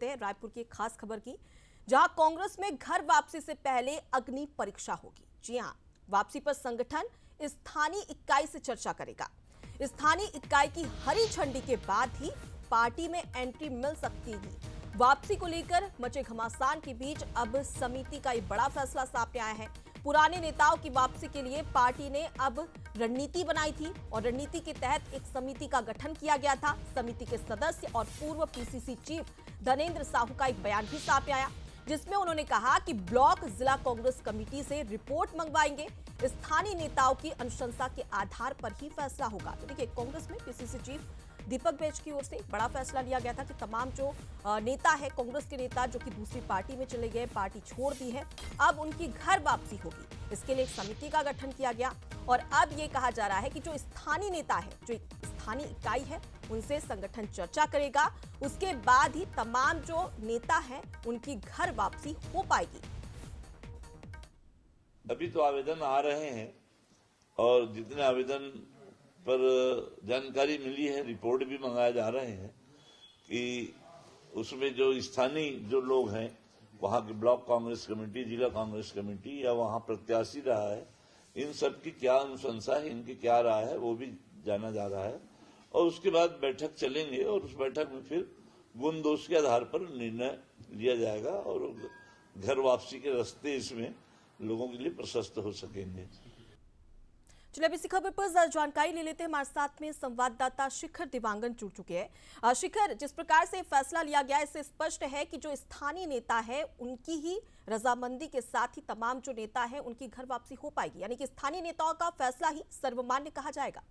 लेते हैं रायपुर की एक खास खबर की, जहां कांग्रेस में घर वापसी से पहले अग्नि परीक्षा होगी। जी हां, वापसी पर संगठन स्थानीय इकाई से चर्चा करेगा। स्थानीय इकाई की हरी झंडी के बाद ही पार्टी में एंट्री मिल सकती है। वापसी को लेकर मचे घमासान के बीच अब समिति का एक बड़ा फैसला सामने आया है। पुराने नेताओं की वापसी के लिए पार्टी ने अब रणनीति बनाई थी और रणनीति के तहत एक समिति का गठन किया गया था। समिति के सदस्य और पूर्व पीसीसी चीफ धनेंद्र साहू का एक बयान भी सामने आया, जिसमें उन्होंने कहा कि ब्लॉक जिला कांग्रेस कमेटी से रिपोर्ट मंगवाएंगे। स्थानीय नेताओं की अनुशंसा के आधार पर ही फैसला होगा। तो देखिए, कांग्रेस में पीसीसी चीफ दीपक बैज की ओर से बड़ा फैसला लिया गया था कि तमाम जो नेता है, कांग्रेस के नेता जो कि दूसरी पार्टी में चले गए, पार्टी छोड़ दी है, अब उनकी घर वापसी होगी। इसके लिए एक समिति का गठन किया गया और अब ये कहा जा रहा है कि जो स्थानीय नेता है, जो स्थानीय इकाई है, उनसे संगठन चर्चा करेगा। उसके बाद ही तमाम जो नेता हैं उनकी घर वापसी हो पाएगी। अभी तो आवेदन आ रहे हैं और जितने आवेदन पर जानकारी मिली है, रिपोर्ट भी मंगाए जा रहे हैं कि उसमें जो स्थानीय जो लोग हैं, वहां की ब्लॉक कांग्रेस कमेटी, जिला कांग्रेस कमेटी या वहां प्रत्याशी रहा है, इन सब की क्या अनुशंसा है, इनकी क्या राय है, वो भी जाना जा रहा है। और उसके बाद बैठक चलेंगे और उस बैठक में फिर गुण दोष के आधार पर निर्णय लिया जाएगा और घर वापसी के रास्ते इसमें लोगों के लिए प्रशस्त हो सकेंगे। चलिए, अब इसी खबर पर जानकारी ले लेते हैं। हमारे साथ में संवाददाता शिखर दिवांगन जुड़ चुके हैं। शिखर, जिस प्रकार से फैसला लिया गया, इससे स्पष्ट है कि जो स्थानीय नेता है उनकी ही रजामंदी के साथ ही तमाम जो नेता है उनकी घर वापसी हो पाएगी, यानी कि स्थानीय नेताओं का फैसला ही सर्वमान्य कहा जाएगा।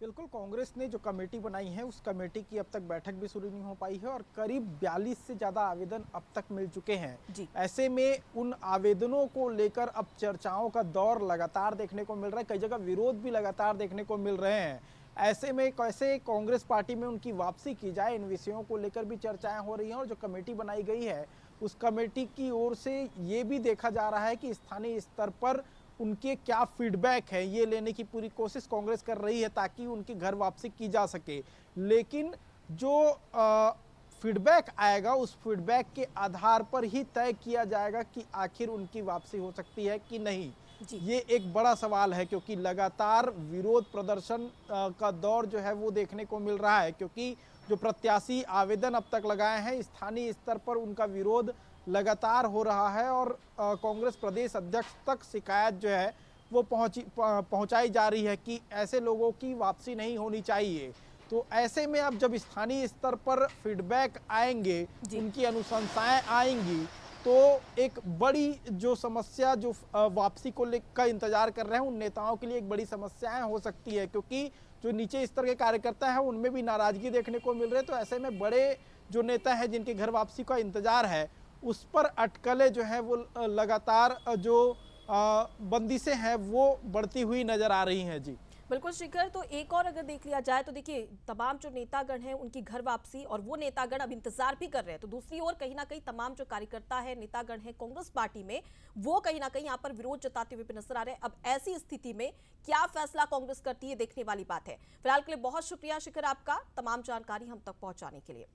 बिल्कुल, कांग्रेस ने जो कमेटी बनाई है उस कमेटी की अब तक बैठक भी शुरू नहीं हो पाई है और करीब 42 से ज़्यादा आवेदन अब तक मिल चुके हैं। ऐसे में उन आवेदनों को लेकर अब चर्चाओं का दौर लगातार देखने को मिल रहा है, कई जगह विरोध भी लगातार देखने को मिल रहे हैं। ऐसे में कैसे कांग्रेस पार्टी में उनकी वापसी की जाए, इन विषयों को लेकर भी चर्चाएं हो रही हैं और जो कमेटी बनाई गई है उस कमेटी की ओर से ये भी देखा जा रहा है कि स्थानीय स्तर पर उनके क्या फीडबैक है, ये लेने की पूरी कोशिश कांग्रेस कर रही है ताकि उनकी घर वापसी की जा सके। लेकिन जो फीडबैक आएगा उस फीडबैक के आधार पर ही तय किया जाएगा कि आखिर उनकी वापसी हो सकती है कि नहीं। ये एक बड़ा सवाल है क्योंकि लगातार विरोध प्रदर्शन का दौर जो है वो देखने को मिल रहा है, क्योंकि जो प्रत्याशी आवेदन अब तक लगाए हैं स्थानीय स्तर पर उनका विरोध लगातार हो रहा है और कांग्रेस प्रदेश अध्यक्ष तक शिकायत जो है वो पहुंचाई जा रही है कि ऐसे लोगों की वापसी नहीं होनी चाहिए। तो ऐसे में अब जब स्थानीय स्तर पर फीडबैक आएंगे, उनकी अनुशंसाएं आएंगी, तो एक बड़ी जो समस्या जो वापसी को लेकर इंतजार कर रहे हैं उन नेताओं के लिए एक बड़ी समस्याएं हो सकती है, क्योंकि जो नीचे स्तर के कार्यकर्ता हैं उनमें भी नाराजगी देखने को मिल रही है। तो ऐसे में बड़े जो नेता हैं जिनके घर वापसी का इंतजार है उस पर अटकलें जो है वो लगातार जो बंदिशें हैं वो बढ़ती हुई नजर आ रही हैं। जी बिल्कुल शिखर, तो एक और अगर देख लिया जाए तो देखिए, तमाम जो नेतागण हैं उनकी घर वापसी और वो नेतागण अब इंतजार भी कर रहे हैं। तो दूसरी ओर कहीं ना कहीं तमाम जो कार्यकर्ता है, नेतागण हैं कांग्रेस पार्टी में, वो कहीं ना कहीं यहाँ पर विरोध जताते हुए भी नजर आ रहे हैं। अब ऐसी स्थिति में क्या फैसला कांग्रेस करती है, देखने वाली बात है। फिलहाल के लिए बहुत शुक्रिया शिखर आपका तमाम जानकारी हम तक पहुंचाने के लिए।